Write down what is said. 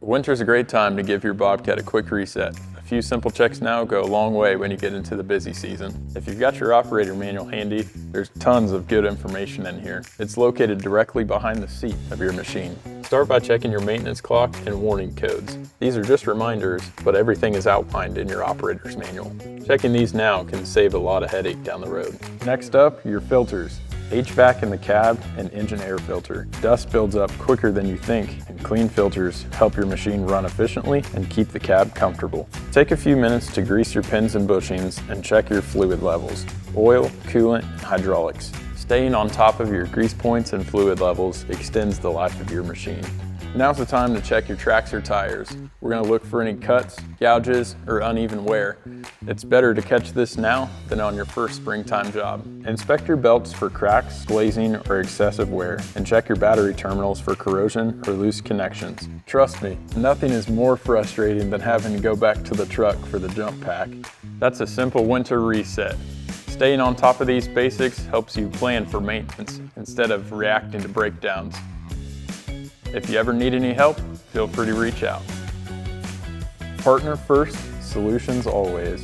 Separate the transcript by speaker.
Speaker 1: Winter's a great time to give your Bobcat a quick reset. A few simple checks now go a long way when you get into the busy season. If you've got your operator manual handy, there's tons of good information in here. It's located directly behind the seat of your machine. Start by checking your maintenance clock and warning codes. These are just reminders, but everything is outlined in your operator's manual. Checking these now can save a lot of headache down the road. Next up, your filters. HVAC in the cab and engine air filter. Dust builds up quicker than you think, and clean filters help your machine run efficiently and keep the cab comfortable. Take a few minutes to grease your pins and bushings and check your fluid levels, oil, coolant, and hydraulics. Staying on top of your grease points and fluid levels extends the life of your machine. Now's the time to check your tracks or tires. We're going to look for any cuts, gouges, or uneven wear. It's better to catch this now than on your first springtime job. Inspect your belts for cracks, glazing, or excessive wear, and check your battery terminals for corrosion or loose connections. Trust me, nothing is more frustrating than having to go back to the truck for the jump pack. That's a simple winter reset. Staying on top of these basics helps you plan for maintenance instead of reacting to breakdowns. If you ever need any help, feel free to reach out. Partner first, solutions always.